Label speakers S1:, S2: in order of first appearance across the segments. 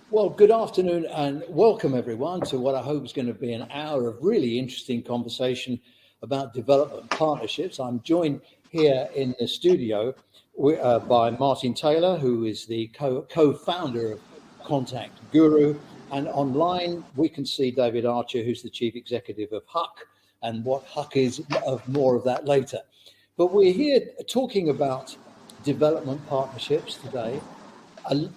S1: Well, good afternoon and welcome everyone to what I hope is going to be an hour of really interesting conversation about development partnerships. I'm joined here in the studio by Martin Taylor, who is the co-founder of Contact Guru. And online, we can see David Archer, who's the chief executive of Huck, and what Huck is, more of that later. But we're here talking about development partnerships today.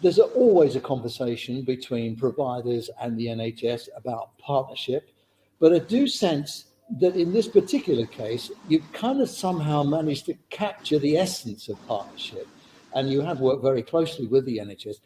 S1: There's always a conversation between providers and the NHS about partnership, but I do sense that in this particular case, you've kind of somehow managed to capture the essence of partnership, and you have worked very closely with the NHS.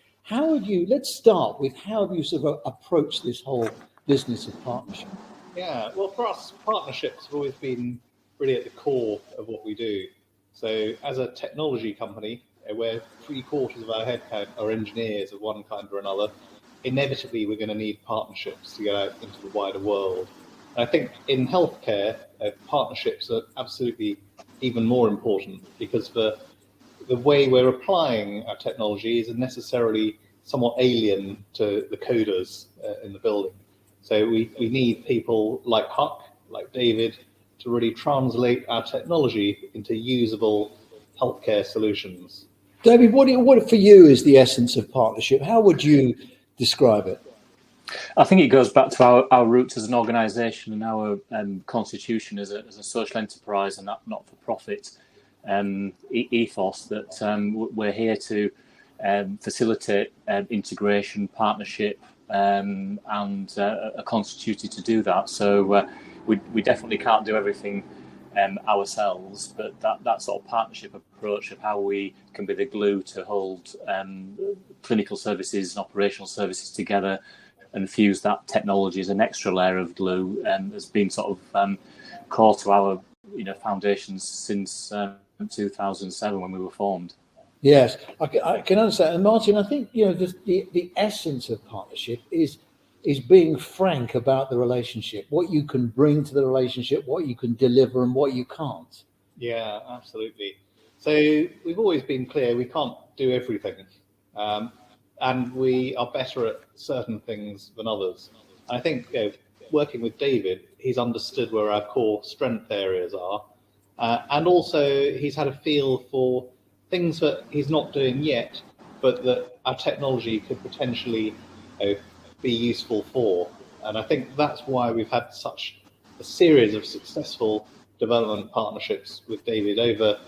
S1: Let's start with how have you sort of approached this whole business of partnership?
S2: Yeah, well, for us, partnerships have always been really at the core of what we do. So as a technology company, where 3/4 of our headcount are engineers of one kind or another, inevitably we're going to need partnerships to get out into the wider world. And I think in healthcare, partnerships are absolutely even more important because the way we're applying our technology is necessarily somewhat alien to the coders in the building. So we need people like Huck, like David, to really translate our technology into usable healthcare solutions.
S1: David, what for you is the essence of partnership? How would you describe it?
S3: I think it goes back to our roots as an organisation and our constitution as a social enterprise and not-for-profit ethos that we're here to facilitate integration, partnership, and are constituted to do that. So we definitely can't do everything ourselves, but that sort of partnership approach of how we can be the glue to hold clinical services and operational services together and fuse that technology as an extra layer of glue has been sort of core to our foundations since 2007 when we were formed.
S1: Yes, I can understand. And Martin, I think the essence of partnership is being frank about the relationship, what you can bring to the relationship, what you can deliver and what you can't.
S2: Yeah, absolutely. So we've always been clear we can't do everything. And we are better at certain things than others. I think working with David, he's understood where our core strength areas are. And also he's had a feel for things that he's not doing yet, but that our technology could potentially be useful for. And I think that's why we've had such a series of successful development partnerships with David over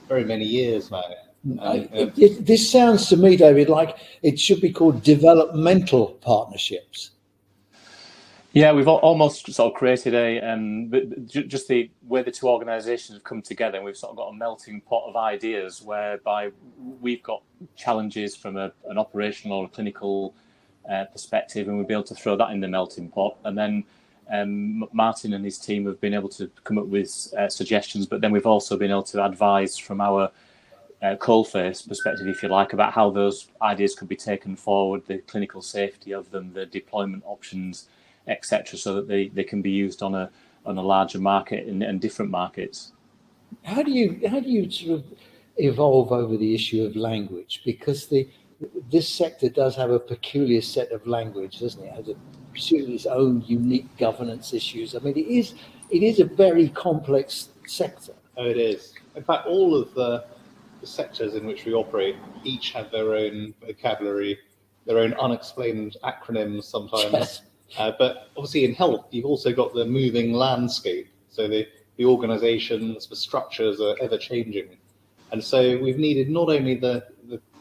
S2: very many years now.
S1: This sounds to me, David, like it should be called developmental partnerships.
S3: Yeah, we've almost sort of created just the way the two organisations have come together, and we've sort of got a melting pot of ideas whereby we've got challenges from an operational or a clinical perspective, and we'll be able to throw that in the melting pot. And then Martin and his team have been able to come up with suggestions, but then we've also been able to advise from our coalface perspective, if you like, about how those ideas could be taken forward, the clinical safety of them, the deployment options, etc., so that they can be used on a larger market and different markets.
S1: How do you sort of evolve over the issue of language? Because this sector does have a peculiar set of language, doesn't it? It has its own unique governance issues. I mean, it is a very complex sector.
S2: Oh, it is. In fact, all of the sectors in which we operate each have their own vocabulary, their own unexplained acronyms sometimes.
S1: Yes.
S2: But obviously in health, you've also got the moving landscape. So the organisations, the structures are ever changing. And so we've needed not only the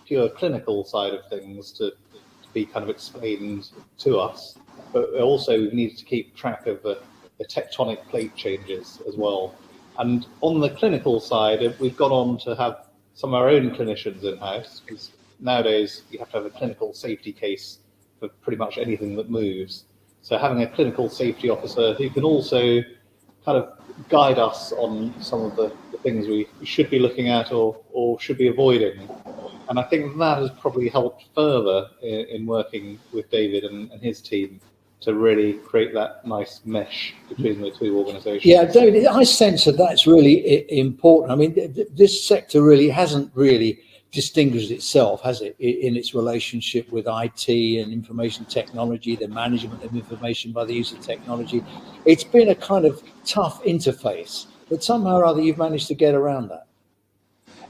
S2: pure clinical side of things to be kind of explained to us, but also we've needed to keep track of the tectonic plate changes as well. And on the clinical side, we've gone on to have some of our own clinicians in-house, because nowadays you have to have a clinical safety case for pretty much anything that moves. So having a clinical safety officer who can also kind of guide us on some of the things we should be looking at or should be avoiding. And I think that has probably helped further in working with David and his team to really create that nice mesh between the two organisations.
S1: Yeah, David, I sense that's really important. I mean, this sector really hasn't really distinguished itself, has it, in its relationship with IT and information technology, the management of information by the use of technology. It's been a kind of tough interface, but somehow or other you've managed to get around that.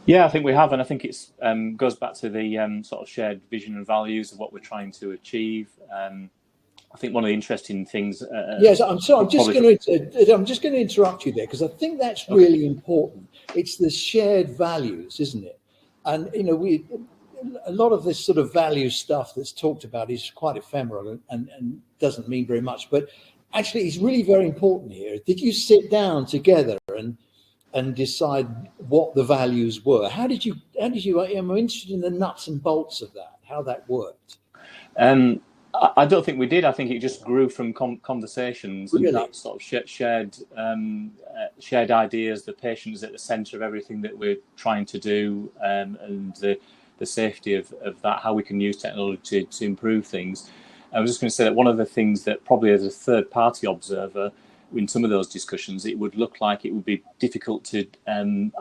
S3: Yeah, I think we have, and I think it's goes back to the sort of shared vision and values of what we're trying to achieve. I think one of the interesting things.
S1: Yes, I'm sorry. I'm just going to interrupt you there, because I think that's really important. It's the shared values, isn't it? And a lot of this sort of value stuff that's talked about is quite ephemeral and doesn't mean very much. But actually, it's really very important here. Did you sit down together and decide what the values were? How did you? I'm interested in the nuts and bolts of that. How that worked.
S3: I don't think we did. I think it just grew from conversations,
S1: really?
S3: And that sort of shared ideas. The patient is at the centre of everything that we're trying to do, and the safety of that, how we can use technology to improve things. I was just going to say that one of the things that probably as a third-party observer in some of those discussions, it would look like it would be difficult to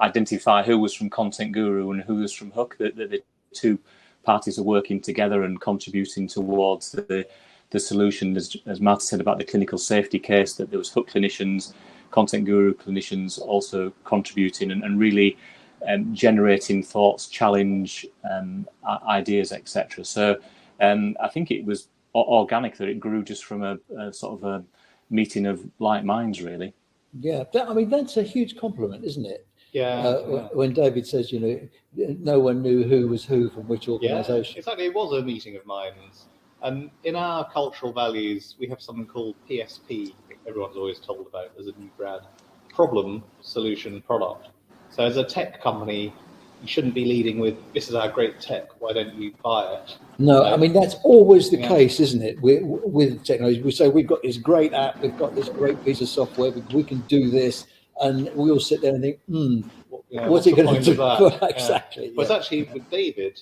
S3: identify who was from Content Guru and who was from Hook, that the two parties are working together and contributing towards the solution, as Martin said about the clinical safety case, that there was Hook clinicians, Content Guru clinicians also contributing and really generating thoughts, challenge, ideas, etc. So I think it was organic that it grew just from a sort of a meeting of like minds, really.
S1: Yeah, that's a huge compliment, isn't it?
S2: Yeah.
S1: When David says, no one knew who was who from which organisation.
S2: Yeah, exactly. It was a meeting of minds. And in our cultural values, we have something called PSP, everyone's always told about as a new grad: problem, solution, product. So as a tech company, you shouldn't be leading with, this is our great tech, why don't you buy it?
S1: No, that's always the case, isn't it? With technology, we say we've got this great app, we've got this great piece of software, we can do this. And we all sit there and think, what's it going to do? Exactly.
S2: Well, it's actually with David,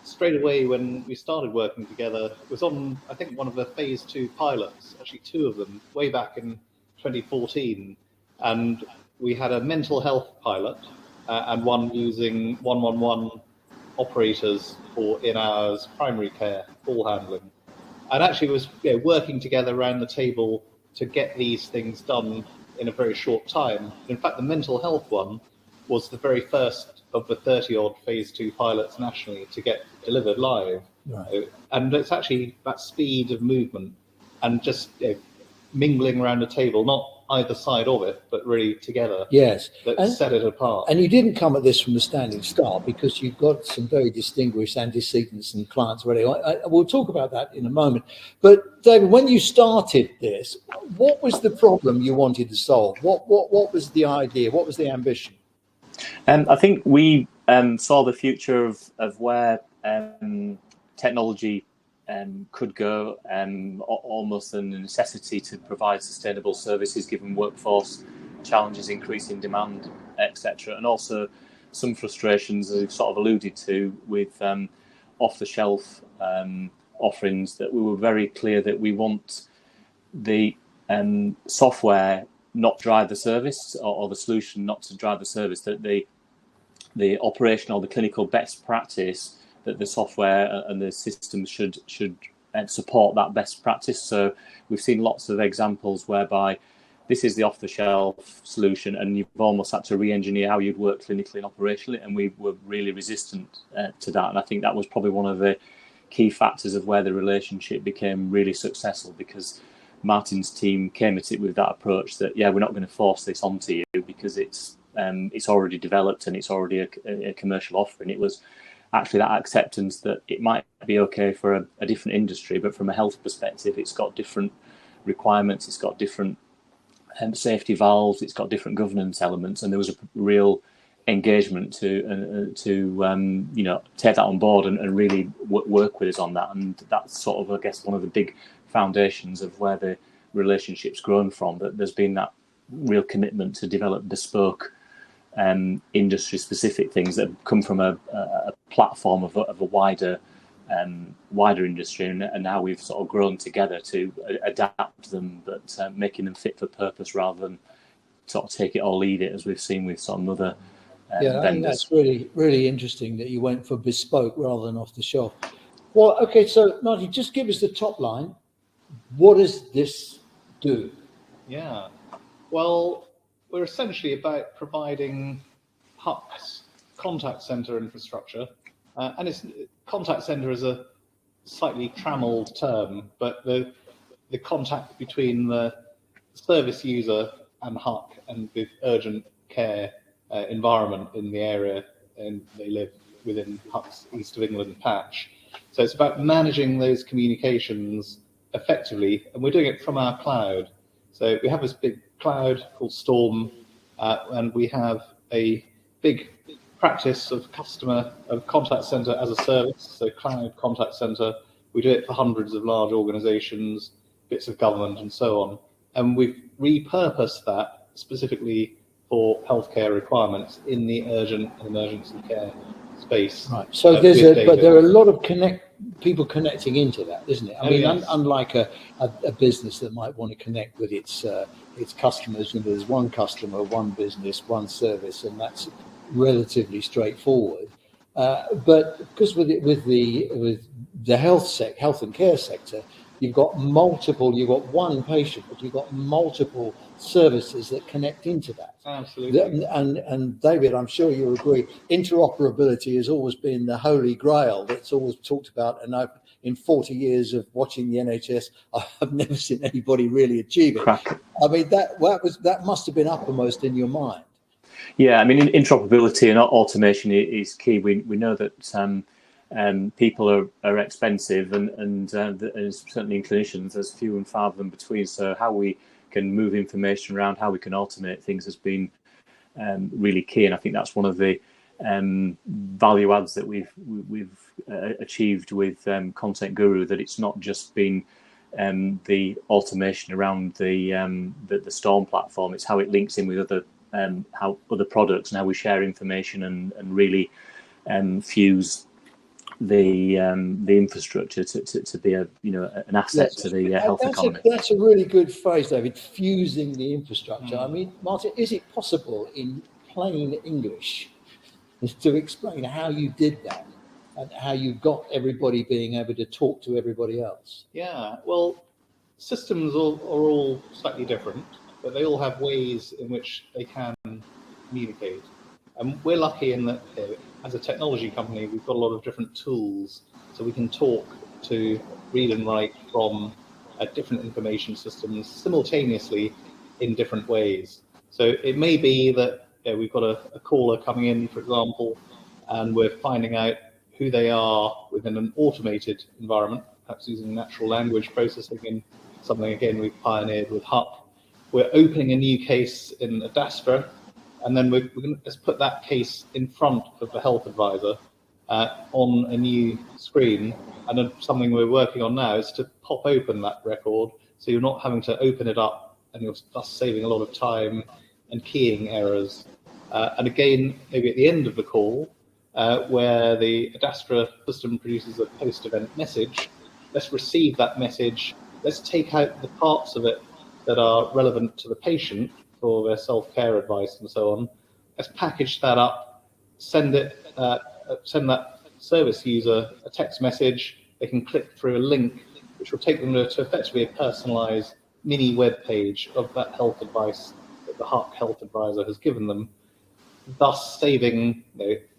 S2: straight away when we started working together, it was on, I think, one of the phase 2 pilots, actually 2 of them, way back in 2014. And we had a mental health pilot and one using 111 operators for in-hours primary care, call handling. And actually was working together around the table to get these things done in a very short time. In fact, the mental health one was the very first of the 30-odd phase 2 pilots nationally to get delivered live.
S1: Right.
S2: And it's actually that speed of movement and just mingling around a table, not either side of it, but really together.
S1: Yes.
S2: That set it apart.
S1: And you didn't come at this from a standing start, because you've got some very distinguished antecedents and clients already. We'll talk about that in a moment. But David, when you started this, what was the problem you wanted to solve? What was the idea? What was the ambition?
S3: I think we saw the future of where technology could go, almost a necessity to provide sustainable services given workforce challenges, increasing demand, etc. And also some frustrations, as we've sort of alluded to, with off-the-shelf offerings, that we were very clear that we want the software not drive the service, or the solution not to drive the service, that the operational, the clinical best practice, that the software and the systems should support that best practice. So we've seen lots of examples whereby this is the off-the-shelf solution, and you've almost had to re-engineer how you'd work clinically and operationally, and we were really resistant to that. And I think that was probably one of the key factors of where the relationship became really successful, because Martin's team came at it with that approach that, we're not going to force this onto you because it's already developed and it's already a commercial offering. It was actually that acceptance that it might be okay for a different industry, but from a health perspective, it's got different requirements, it's got different safety valves, it's got different governance elements, and there was a real engagement to take that on board and really work with us on that. And that's sort of, I guess, one of the big foundations of where the relationship's grown from, that there's been that real commitment to develop bespoke industry-specific things that come from a platform of a wider industry, and now we've sort of grown together to adapt them, but making them fit for purpose rather than sort of take it or leave it, as we've seen with some other
S1: Yeah, I think
S3: vendors.
S1: that's really interesting that you went for bespoke rather than off the shelf. Well, okay, so Marty, just give us the top line. What does this do?
S2: Yeah. Well, we're essentially about providing HUC's contact center infrastructure, and it's contact center is a slightly trammeled term, but the contact between the service user and HUC and the urgent care environment in the area, and they live within HUC's East of England patch. So it's about managing those communications effectively, and we're doing it from our cloud. So we have this big cloud called Storm, and we have a big practice of contact center as a service, so cloud contact center. We do it for hundreds of large organizations, bits of government and so on. And we've repurposed that specifically for healthcare requirements in the urgent and emergency care space.
S1: Right. So but there are a lot of people connecting into that, isn't it? I mean, yes. Unlike a business that might want to connect with its customers, there's one customer, one business, one service, and that's relatively straightforward. But because with the health and care sector, you've got one patient, but you've got multiple services that connect into that.
S2: Absolutely.
S1: And David, I'm sure you agree, interoperability has always been the holy grail that's always talked about. And in 40 years of watching the NHS, I've never seen anybody really achieve it. I mean, that must have been uppermost in your mind.
S3: Yeah, I mean, interoperability and automation is key. We know that people are expensive, and certainly in clinicians, there's few and far them between. So how we can move information around, how we can automate things has been really key. And I think that's one of the value adds that we've achieved with Content Guru, that it's not just been the automation around the Storm platform. It's how it links in with other products and how we share information and really fuse the infrastructure to be an asset to the health economy.
S1: That's a really good phrase, David. Fusing the infrastructure. I mean, Martin, is it possible in plain English to explain how you did that and how you got everybody being able to talk to everybody else?
S2: Yeah, well, systems are all slightly different, but they all have ways in which they can communicate. And we're lucky in that as a technology company, we've got a lot of different tools, so we can talk to read and write from different information systems simultaneously in different ways. So it may be that we've got a caller coming in, for example, and we're finding out who they are within an automated environment, perhaps using natural language processing in something, again, we've pioneered with HUC. We're opening a new case in Adastra, and then we're going to just put that case in front of the health advisor on a new screen. And then something we're working on now is to pop open that record, so you're not having to open it up, and you're thus saving a lot of time and keying errors. And again, maybe at the end of the call, where the Adastra system produces a post-event message, let's receive that message. Let's take out the parts of it that are relevant to the patient for their self-care advice and so on. Let's package that up, send that service user a text message. They can click through a link, which will take them to effectively a personalized mini web page of that health advice that the HUC health advisor has given them, thus saving,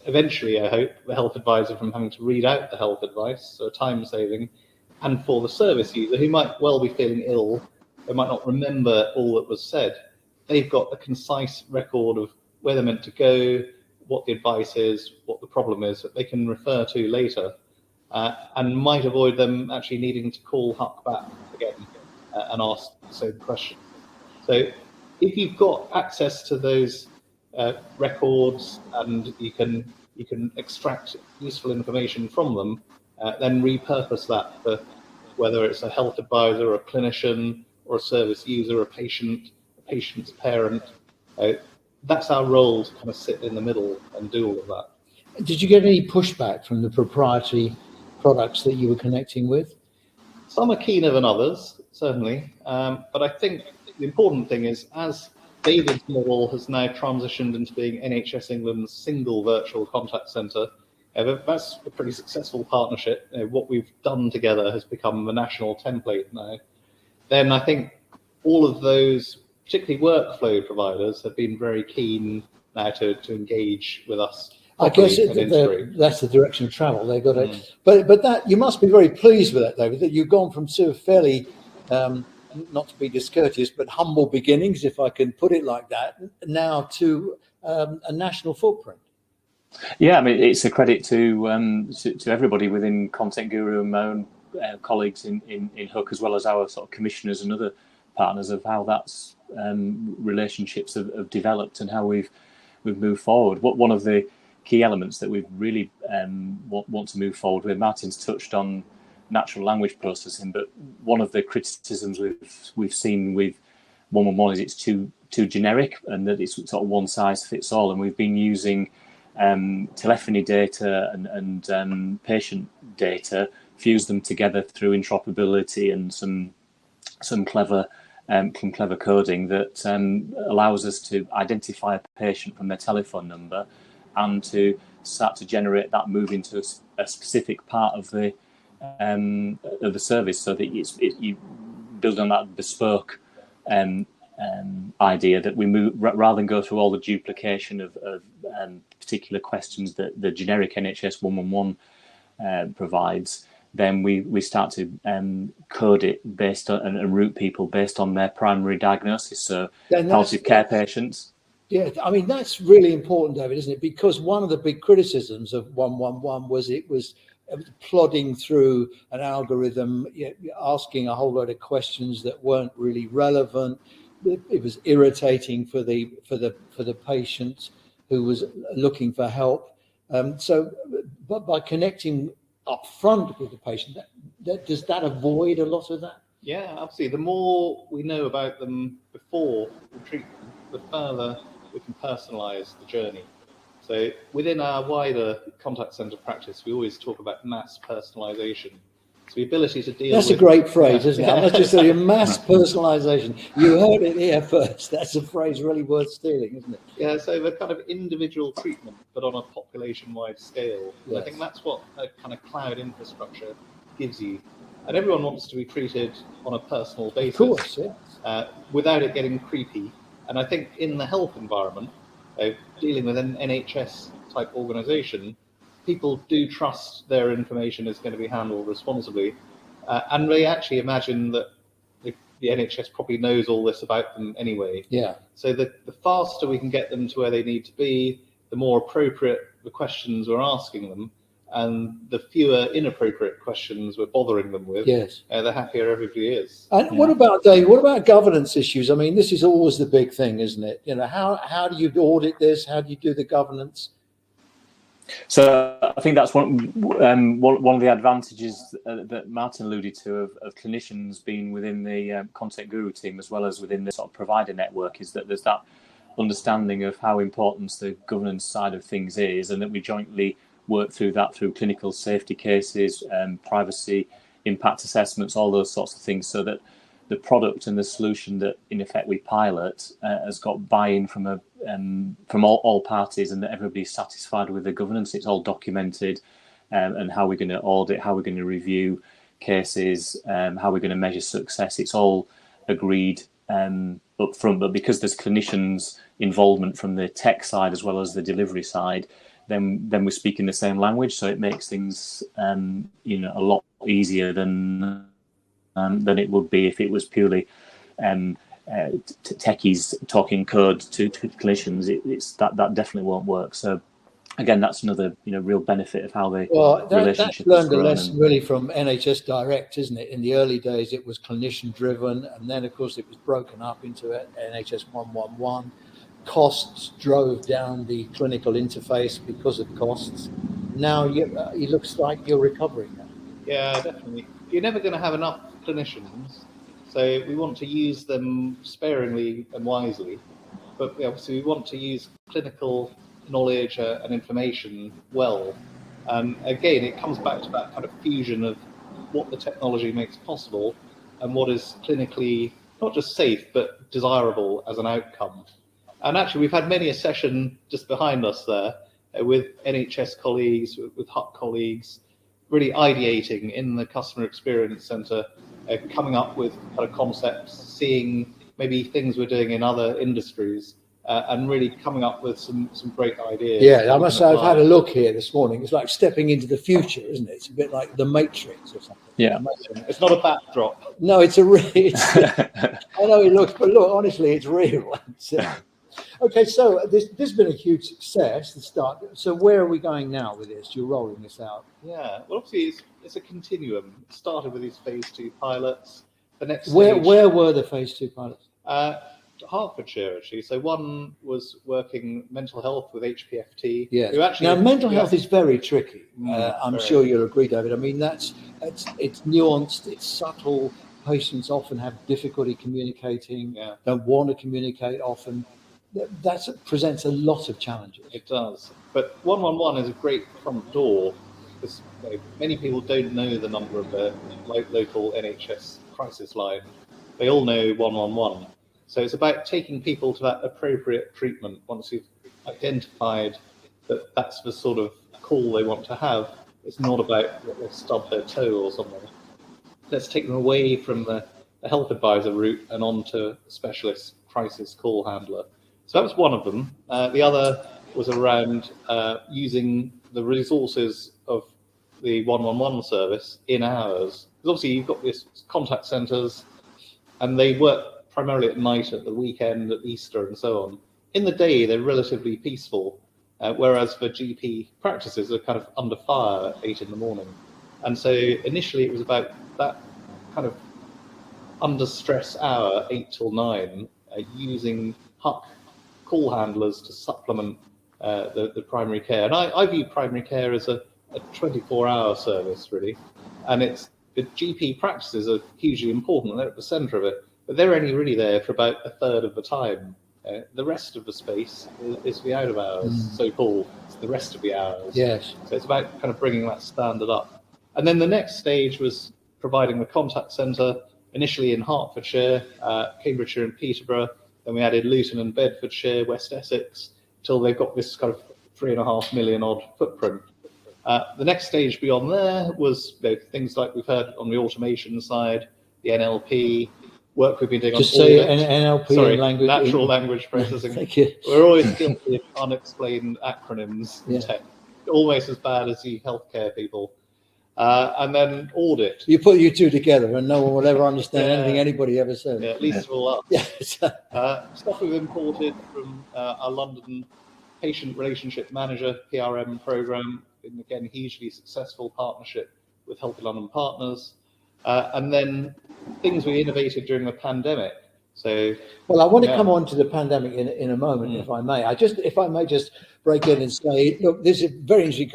S2: eventually, I hope, the health advisor from having to read out the health advice, so time saving. And for the service user, who might well be feeling ill, they might not remember all that was said, they've got a concise record of where they're meant to go, what the advice is, what the problem is, that they can refer to later, and might avoid them actually needing to call HUC back again and ask the same question. So if you've got access to those records and you can extract useful information from them, then repurpose that for whether it's a health advisor, or a clinician, or a service user, a patient's parent. That's our role, to kind of sit in the middle and do all of that.
S1: Did you get any pushback from the proprietary products that you were connecting with?
S2: Some are keener than others, certainly. But I think the important thing is, as David's model has now transitioned into being NHS England's single virtual contact centre. That's a pretty successful partnership. What we've done together has become the national template now. Then I think all of those, particularly workflow providers, have been very keen now to engage with us.
S1: I guess that's the direction of travel. They've got to, but that you must be very pleased with that, David. That you've gone from sort of fairly, not to be discourteous, but humble beginnings, if I can put it like that, now to a national footprint.
S3: Yeah, I mean, it's a credit to everybody within Content Guru and my own colleagues in Hook, as well as our sort of commissioners and other partners, of how that's relationships have developed and how we've moved forward. One of the key elements that we really want to move forward with, Martin's touched on natural language processing, but one of the criticisms we've seen with 111 is it's too generic and that it's sort of one size fits all, and we've been using telephony data and patient data, fuse them together through interoperability and some clever coding that allows us to identify a patient from their telephone number and to start to generate that move into a specific part of the service, so that you build on that bespoke idea that we move, rather than go through all the duplication of particular questions that the generic NHS 111 provides. Then we start to code it based on and route people based on their primary diagnosis. So palliative care patients.
S1: Yeah, I mean, that's really important, David, isn't it? Because one of the big criticisms of 111 was it was plodding through an algorithm, asking a whole load of questions that weren't really relevant. It was irritating for the patient who was looking for help. But by connecting up front with the patient, does that avoid a lot of that?
S2: Yeah, absolutely. The more we know about them before we treat them, the further we can personalise the journey. So within our wider contact centre practice, we always talk about mass personalisation. So the ability to deal
S1: That's
S2: with...
S1: a great phrase, isn't it? I must just say, mass personalisation. You heard it here first. That's a phrase really worth stealing, isn't it?
S2: Yeah, so the kind of individual treatment, but on a population-wide scale. Yes. I think that's what a kind of cloud infrastructure gives you. And everyone wants to be treated on a personal basis.
S1: Of course, yeah.
S2: Without it getting creepy. And I think in the health environment, dealing with an NHS-type organisation, people do trust their information is going to be handled responsibly, and they actually imagine that the NHS probably knows all this about them anyway.
S1: Yeah.
S2: So the faster we can get them to where they need to be, the more appropriate the questions we're asking them, and the fewer inappropriate questions we're bothering them with.
S1: Yes.
S2: The happier everybody is.
S1: And what about, Dave, what about governance issues? I mean, this is always the big thing, isn't it? How do you audit this? How do you do the governance?
S3: So I think that's one of the advantages that Martin alluded to of clinicians being within the Content Guru team, as well as within the sort of provider network, is that there's that understanding of how important the governance side of things is, and that we jointly work through that through clinical safety cases, privacy, impact assessments, all those sorts of things, so that the product and the solution that in effect we pilot has got buy-in from all parties, and that everybody's satisfied with the governance. It's all documented, and how we're going to audit, how we're going to review cases, how we're going to measure success. It's all agreed up front, but because there's clinicians' involvement from the tech side as well as the delivery side, then we're speaking the same language, so it makes things a lot easier than it would be if it was purely techies talking code to clinicians. It's that definitely won't work. So again, that's another real benefit of how the relationship.
S1: That's learned a lesson really from NHS Direct, isn't it? In the early days, it was clinician driven, and then of course it was broken up into NHS 111. Costs drove down the clinical interface because of costs. Now it looks like you're recovering now.
S2: Yeah, definitely. You're never going to have enough clinicians, so we want to use them sparingly and wisely. But obviously, we want to use clinical knowledge and information well. Again, it comes back to that kind of fusion of what the technology makes possible and what is clinically not just safe, but desirable as an outcome. And actually, we've had many a session just behind us there with NHS colleagues, with HUC colleagues, really ideating in the customer experience centre, coming up with kind of concepts, seeing maybe things we're doing in other industries, and really coming up with some great ideas.
S1: Yeah, I must say, I've had a look here this morning. It's like stepping into the future, isn't it? It's a bit like the Matrix or something.
S3: Yeah.
S2: It's not a backdrop.
S1: No, it's a real. I know it looks, but look, honestly, it's real. Okay, so this has been a huge success. The start. So where are we going now with this? You're rolling this out.
S2: Yeah, well, obviously it's a continuum. It started with these phase 2 pilots. The next
S1: where
S2: stage,
S1: where were the phase 2 pilots?
S2: Hertfordshire, actually. So one was working mental health with HPFT.
S1: Yes.
S2: Who actually,
S1: now, mental health is very tricky. I'm
S2: very.
S1: sure you'll agree, David. I mean, it's nuanced, it's subtle. Patients often have difficulty communicating, don't want to communicate often. That presents a lot of challenges.
S2: It does. But 111 is a great front door, because many people don't know the number of their local NHS crisis line. They all know 111. So it's about taking people to that appropriate treatment once you've identified that that's the sort of call they want to have. It's not about what they stub their toe or something. Let's take them away from the health advisor route and onto specialist crisis call handler. So that was one of them. The other was around using the resources of the 111 service in hours. Because obviously you've got these contact centres and they work primarily at night, at the weekend, at Easter and so on. In the day, they're relatively peaceful, whereas the GP practices are kind of under fire at 8 in the morning. And so initially it was about that kind of under stress hour, 8 till 9, using HUC call handlers to supplement the primary care. And I view primary care as a 24-hour service, really. And the GP practices are hugely important, they're at the centre of it, but they're only really there for about a third of the time. The rest of the space is the out of hours, so-called. It's the rest of the hours.
S1: Yes.
S2: So it's about kind of bringing that standard up. And then the next stage was providing the contact centre, initially in Hertfordshire, Cambridgeshire and Peterborough. Then we added Luton and Bedfordshire, West Essex, till they've got this kind of 3.5 million odd footprint. The next stage beyond there was things like we've heard on the automation side, the NLP, work we've been doing
S1: Just
S2: on
S1: say
S2: audit.
S1: NLP
S2: Sorry,
S1: language.
S2: natural language processing.
S1: Thank you.
S2: We're always guilty of unexplained acronyms in
S1: Yeah.
S2: tech, almost as bad as you healthcare people. And then audit.
S1: You put you two together and no one will ever understand anything anybody ever said.
S2: Yeah, at least for us.
S1: Yes.
S2: Stuff we've imported from our London Patient Relationship Manager PRM program, and again, hugely successful partnership with Healthy London Partners. And then things we innovated during the pandemic. So,
S1: well, I want to come on to the pandemic in a moment, if I may. If I may just break in and say, look, this is very interesting.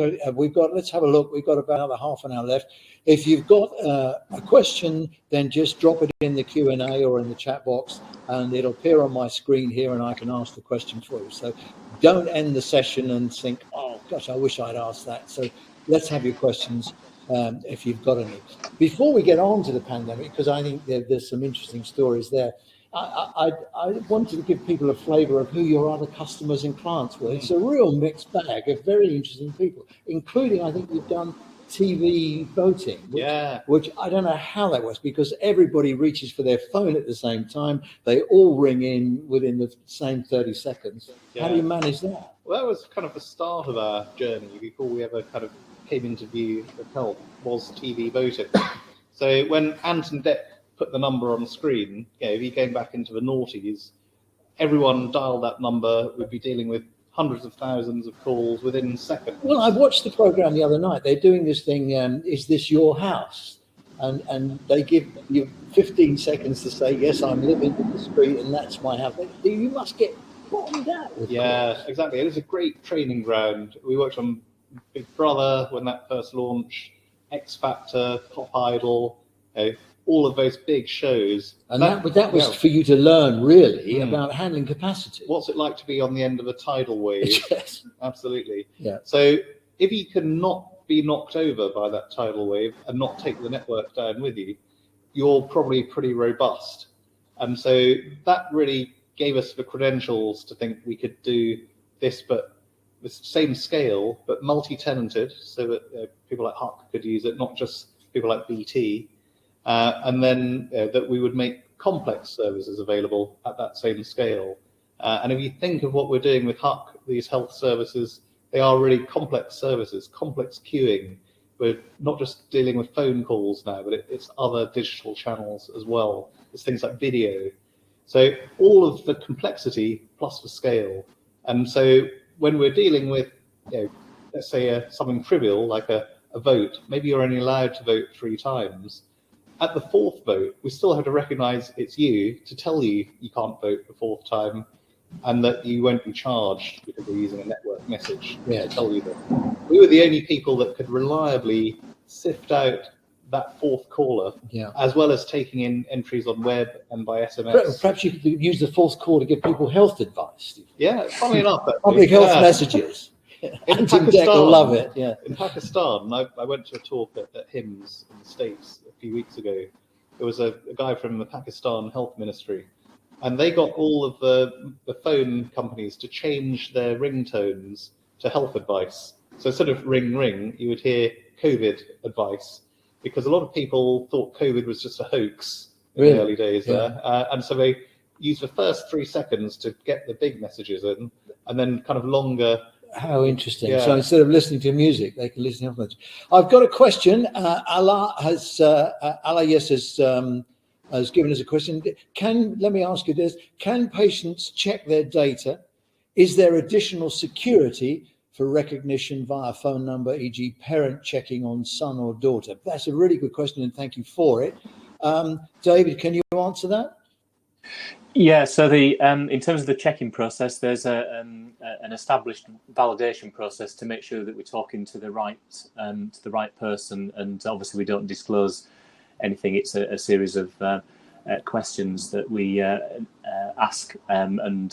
S1: Let's have a look. We've got about another half an hour left. If you've got a question, then just drop it in the Q&A or in the chat box, and it'll appear on my screen here, and I can ask the question for you. So don't end the session and think, oh gosh, I wish I'd asked that. So let's have your questions if you've got any. Before we get on to the pandemic, because I think there's some interesting stories there, I wanted to give people a flavour of who your other customers and clients were. It's a real mixed bag of very interesting people, including, I think you've done TV voting, which I don't know how that works, because everybody reaches for their phone at the same time. They all ring in within the same 30 seconds. How do you manage that?
S2: Well, that was kind of the start of our journey before we ever kind of came into view of health, was TV voting. So when Anton Deck put the number on the screen, if you're going back into the noughties, everyone dialed that number, would be dealing with hundreds of thousands of calls within seconds.
S1: Well, I watched the programme the other night. They're doing this thing, is this your house? And they give you 15 seconds to say, yes, I'm living in the street and that's my house. You must get bombed out.
S2: Exactly. It was a great training ground. We worked on Big Brother when that first launched, X Factor, Pop Idol, all of those big shows.
S1: And that was for you to learn, really, about handling capacity.
S2: What's it like to be on the end of a tidal wave?
S1: Yes.
S2: Absolutely.
S1: Yeah.
S2: So if you can not be knocked over by that tidal wave and not take the network down with you, you're probably pretty robust. And so that really gave us the credentials to think we could do this, but the same scale, but multi-tenanted, so that people like Huck could use it, not just people like BT, and then that we would make complex services available at that same scale. And if you think of what we're doing with Huck, these health services, they are really complex services, complex queuing. We're not just dealing with phone calls now, but it's other digital channels as well. It's things like video. So all of the complexity plus the scale. And so when we're dealing with, let's say something trivial like a vote, maybe you're only allowed to vote 3 times. At the 4th vote, we still have to recognize it's you to tell you you can't vote the 4th time, and that you won't be charged because we're using a network message to tell you that. We were the only people that could reliably sift out that 4th caller, as well as taking in entries on web and by SMS.
S1: Perhaps you could use the 4th call to give people health advice.
S2: Yeah, funnily enough.
S1: Public health messages.
S2: In
S1: Pakistan, will love it. Yeah.
S2: In Pakistan, I went to a talk at HIMSS in the States a few weeks ago. There was a guy from the Pakistan Health Ministry, and they got all of the phone companies to change their ringtones to health advice. So instead of ring ring, you would hear COVID advice, because a lot of people thought COVID was just a hoax in the early days there. And so they used the first 3 seconds to get the big messages in, and then kind of longer.
S1: How interesting. So instead of listening to music, they can listen to health messages. I've got a question. Allah has given us a question. Let me ask you this. Can patients check their data? Is there additional security for recognition via phone number, e.g. parent checking on son or daughter? That's a really good question, and thank you for it. David, can you answer that?
S3: Yeah, so in terms of the checking process, there's an established validation process to make sure that we're talking to the right person, and obviously we don't disclose anything. It's a series of questions that we ask, and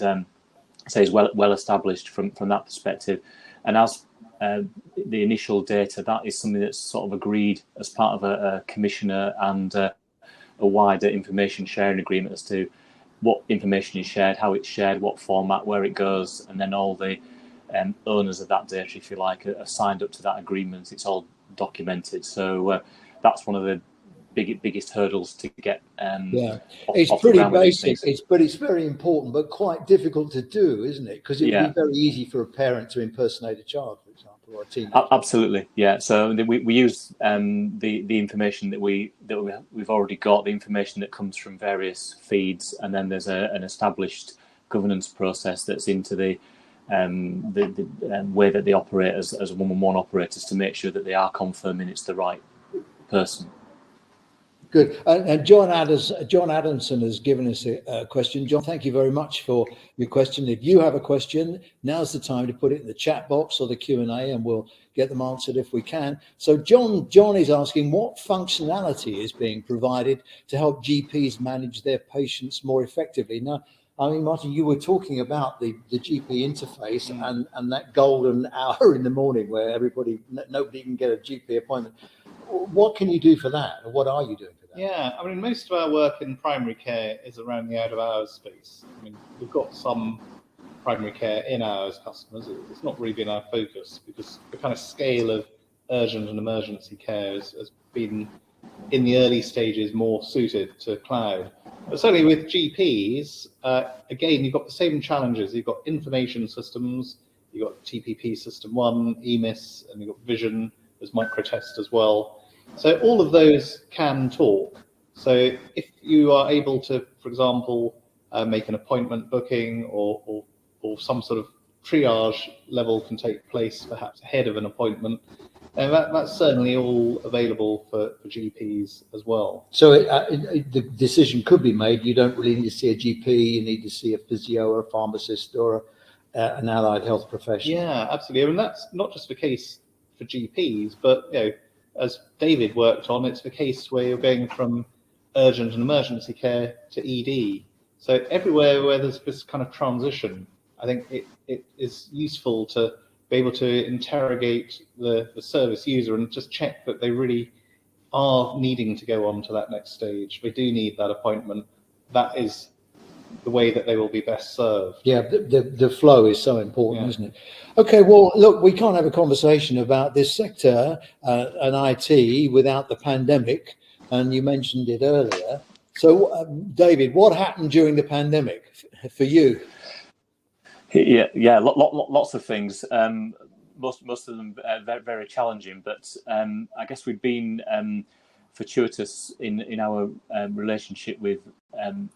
S3: say is well established from that perspective. And as the initial data, that is something that's sort of agreed as part of a commissioner and a wider information sharing agreement as to what information is shared, how it's shared, what format, where it goes, and then all the owners of that data, if you like, are signed up to that agreement. It's all documented. So that's one of the biggest hurdles to get.
S1: It's pretty basic. But it's very important, but quite difficult to do, isn't it? Because it would be very easy for a parent to impersonate a child, for example, or a teenager.
S3: Absolutely, yeah. So we use the information that we've already got, the information that comes from various feeds, and then there's an established governance process that's into the way that they operate as 111 operators to make sure that they are confirming it's the right person.
S1: Good. And John Adamson has given us a question. John, thank you very much for your question. If you have a question, now's the time to put it in the chat box or the Q&A, and we'll get them answered if we can. So John is asking, what functionality is being provided to help GPs manage their patients more effectively? Now, I mean, Martin, you were talking about the GP interface and that golden hour in the morning where nobody can get a GP appointment. What can you do for that? Or what are you doing for that?
S2: Yeah, I mean, most of our work in primary care is around the out-of-hours space. I mean, we've got some primary care in-hours customers. It's not really been our focus because the kind of scale of urgent and emergency care has been, in the early stages, more suited to cloud. But certainly with GPs, again, you've got the same challenges. You've got information systems, you've got TPP System 1, EMIS, and you've got Vision. There's microtest as well. So all of those can talk. So if you are able to, for example, make an appointment booking or some sort of triage level can take place perhaps ahead of an appointment, and that's certainly all available for GPs as well.
S1: So the decision could be made. You don't really need to see a GP. You need to see a physio or a pharmacist or an allied health professional.
S2: Yeah, absolutely. I mean, that's not just the case for GPs, but as David worked on, it's the case where you're going from urgent and emergency care to ED. So everywhere where there's this kind of transition, I think it is useful to be able to interrogate the service user and just check that they really are needing to go on to that next stage. They do need that appointment. that is the way that they will be best served.
S1: Yeah, the flow is so important,
S2: Yeah.
S1: isn't it? Okay, well, look, we can't have a conversation about this sector and IT without the pandemic, and you mentioned it earlier. So, David, what happened during the pandemic for you?
S3: Yeah, lots of things. Most of them very, very challenging, but I guess we've been fortuitous in our relationship with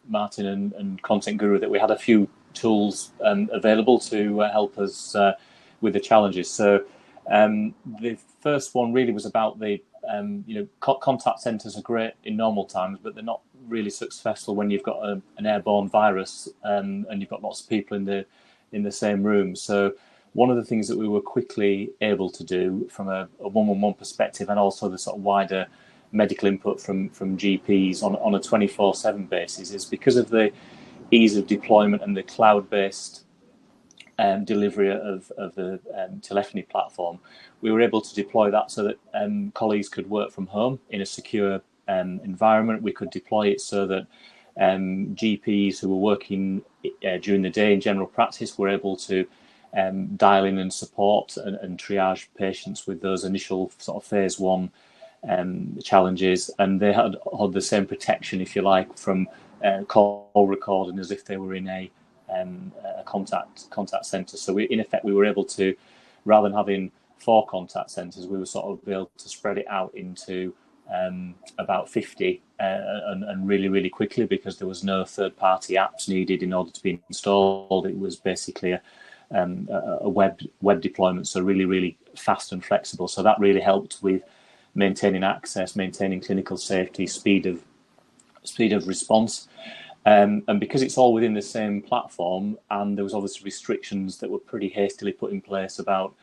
S3: Martin and Content Guru, that we had a few tools available to help us with the challenges. So the first one really was about the contact centres are great in normal times, but they're not really successful when you've got an airborne virus and you've got lots of people in the same room. So one of the things that we were quickly able to do from a one-on-one perspective, and also the sort of wider medical input from GPs on a 24/7 basis, is because of the ease of deployment and the cloud-based delivery of the telephony platform, we were able to deploy that so that colleagues could work from home in a secure environment. We could deploy it so that GPs who were working during the day in general practice were able to dial in and support and triage patients with those initial sort of phase one challenges, and they had the same protection, if you like, from call recording as if they were in a contact centre. So in effect, we were able to, rather than having 4 contact centres, we were sort of able to spread it out into about 50 and really quickly, because there was no third-party apps needed in order to be installed. It was basically a web deployment, so really fast and flexible. So that really helped with maintaining access, maintaining clinical safety, speed of response. And because it's all within the same platform, and there was obviously restrictions that were pretty hastily put in place about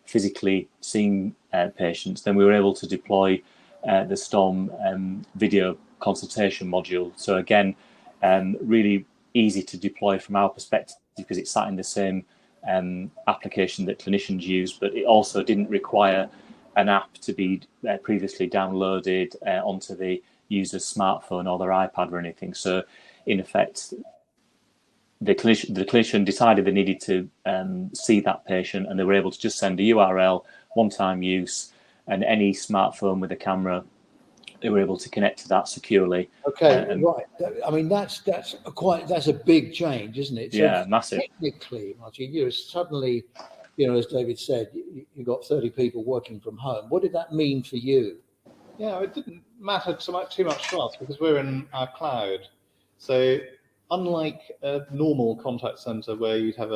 S3: physically seeing patients, then we were able to deploy the Storm video consultation module. So again, really easy to deploy from our perspective, because it sat in the same application that clinicians use, but it also didn't require an app to be previously downloaded onto the user's smartphone or their iPad or anything. So in effect, the clinician decided they needed to see that patient, and they were able to just send a URL, one-time use, and any smartphone with a camera, they were able to connect to that securely.
S1: Okay, right. I mean, that's a big change, isn't it? So
S3: yeah, massive.
S1: Technically, Martin, you're suddenly, as David said, you got 30 people working from home. What did that mean for you?
S2: Yeah, it didn't matter too much to us, because we're in our cloud. So unlike a normal contact center where you'd have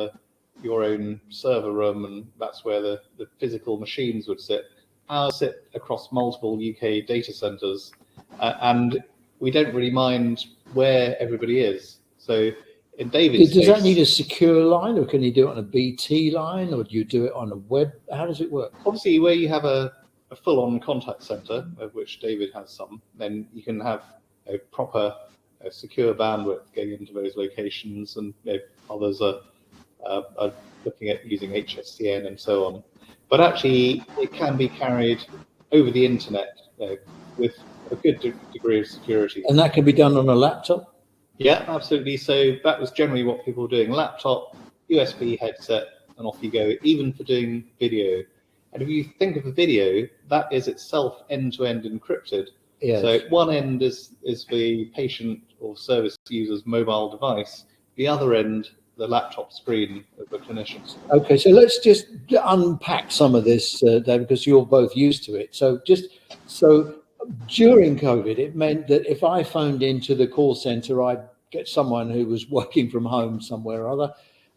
S2: your own server room and that's where the physical machines would sit, ours sit across multiple UK data centers, and we don't really mind where everybody is. So in David's
S1: does
S2: case,
S1: that need a secure line, or can you do it on a BT line, or do you do it on a web? How does it work?
S2: Obviously, where you have a full-on contact center, of which David has some, then you can have a proper secure bandwidth going into those locations, and others are looking at using HSCN and so on. But actually, it can be carried over the internet with a good degree of security.
S1: And that can be done on a laptop?
S2: Yeah, absolutely. So that was generally what people were doing: laptop, USB headset, and off you go, even for doing video. And if you think of a video, that is itself end-to-end encrypted.
S1: Yes.
S2: So one end is the patient or service user's mobile device. The other end, the laptop screen of the clinician.
S1: Okay, so let's just unpack some of this, David, because you're both used to it. So during COVID, it meant that if I phoned into the call center, I'd get someone who was working from home somewhere or other.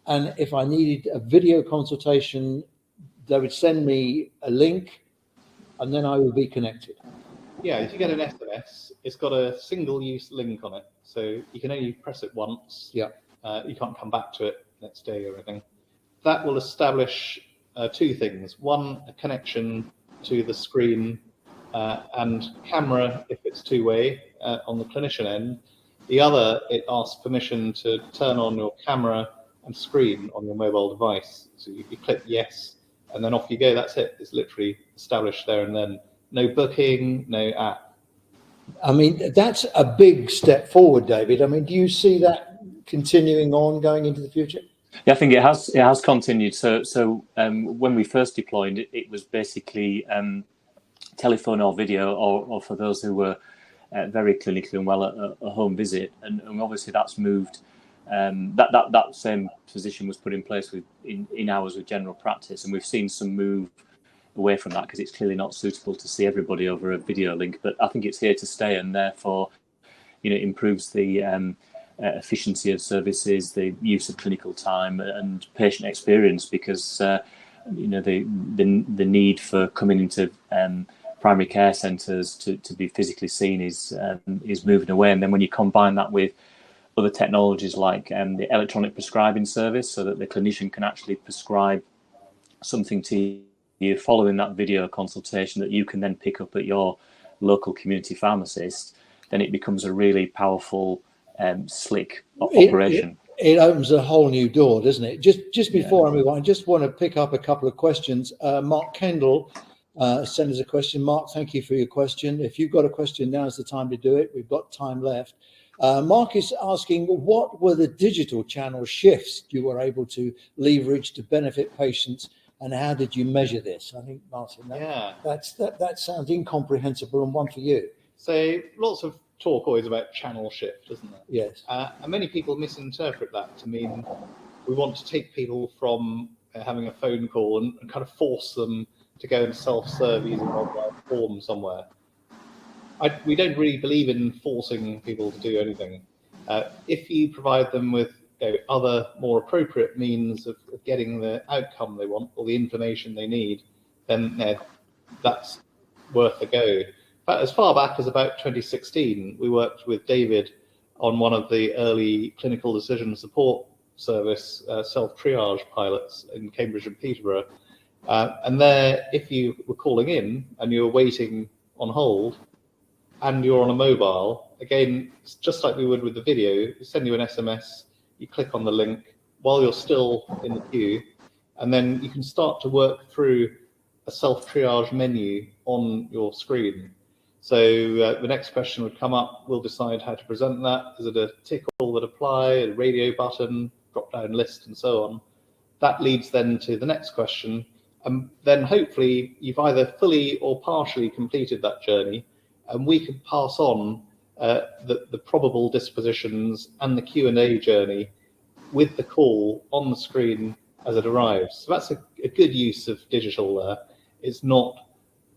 S1: And if I needed a video consultation, they would send me a link, and then I would be connected.
S2: Yeah, if you get an SMS, it's got a single-use link on it, so you can only press it once.
S1: Yeah.
S2: You can't come back to it next day or anything. That will establish 2 things: one, a connection to the screen and camera if it's two-way on the clinician end. The other, it asks permission to turn on your camera and screen on your mobile device. So you click yes, and then off you go. That's it. It's literally established there and then. No booking, no app.
S1: I mean, that's a big step forward, David. I mean, do you see that continuing on going into the future?
S3: Yeah, I think it has. It has continued. So when we first deployed, it was basically telephone or video, or for those who were very clinically unwell, a home visit, and obviously that's moved. That same position was put in place in hours with general practice, and we've seen some move away from that because it's clearly not suitable to see everybody over a video link. But I think it's here to stay, and therefore, improves the efficiency of services, the use of clinical time, and patient experience, because the need for coming into primary care centres to be physically seen is moving away. And then when you combine that with other technologies like the electronic prescribing service, so that the clinician can actually prescribe something to you following that video consultation that you can then pick up at your local community pharmacist, then it becomes a really powerful, slick operation.
S1: It opens a whole new door, doesn't it? Just before I move on, I just want to pick up a couple of questions. Mark Kendall sent us a question. Mark, thank you for your question. If you've got a question, now's the time to do it. We've got time left. Mark is asking, what were the digital channel shifts you were able to leverage to benefit patients, and how did you measure this? I think, Martin, that sounds incomprehensible, and one for you.
S2: So lots of talk always about channel shift, isn't there?
S1: Yes.
S2: And many people misinterpret that to mean we want to take people from having a phone call and kind of force them to go and self-serve using a mobile form somewhere. We don't really believe in forcing people to do anything. If you provide them with other more appropriate means of getting the outcome they want or the information they need, then that's worth a go. But as far back as about 2016, we worked with David on one of the early clinical decision support service self-triage pilots in Cambridge and Peterborough. And there, if you were calling in and you were waiting on hold and you're on a mobile, again, it's just like we would with the video, we send you an SMS, you click on the link while you're still in the queue, and then you can start to work through a self-triage menu on your screen. So the next question would come up, we'll decide how to present that. Is it a tick all that apply, a radio button, drop-down list, and so on? That leads then to the next question. And then hopefully you've either fully or partially completed that journey, and we can pass on the probable dispositions and the Q&A journey with the call on the screen as it arrives. So that's a good use of digital there. It's not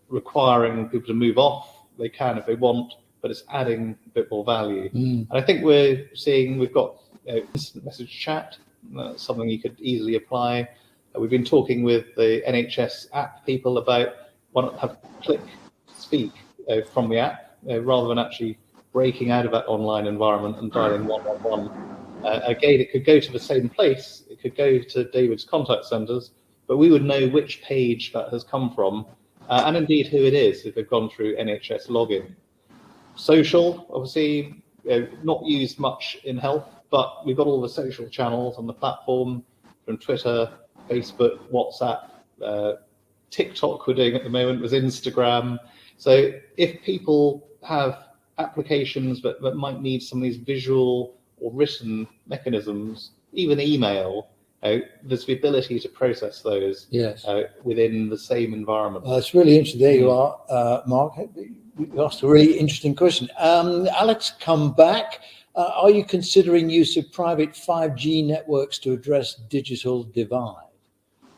S2: requiring people to move off. They can if they want, but it's adding a bit more value. And I think we're seeing we've got instant message chat. That's something you could easily apply. We've been talking with the NHS app people about why not have click speak from the app rather than actually breaking out of that online environment and dialing 111. Again, it could go to the same place. It could go to David's contact centres, but we would know which page that has come from. And indeed who it is if they've gone through NHS login. Social, obviously, not used much in health, but we've got all the social channels on the platform, from Twitter, Facebook, WhatsApp, TikTok we're doing at the moment with Instagram. So if people have applications that might need some of these visual or written mechanisms, even email, there's the ability to process those within the same environment.
S1: It's really interesting. There you are, Mark. You asked a really interesting question. Alex, come back. Are you considering use of private 5G networks to address digital divide?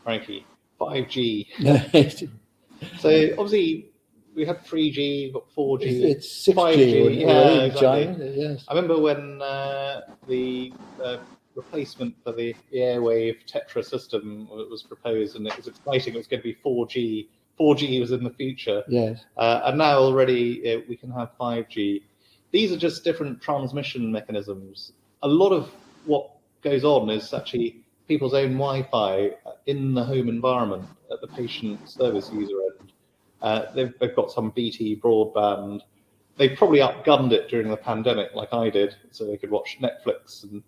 S2: Frankie, 5G. So obviously we have 3G, we've got 4G.
S1: It's 6G.
S2: 5G. Yeah, exactly.
S1: China, yes.
S2: I remember when the replacement for the airwave Tetra system was proposed, and it was exciting. It was going to be 4G. 4G was in the future.
S1: Yes.
S2: And now already we can have 5G. These are just different transmission mechanisms. A lot of what goes on is actually people's own Wi-Fi in the home environment at the patient service user end. They've got some BT broadband. They probably outgunned it during the pandemic, like I did, so they could watch Netflix and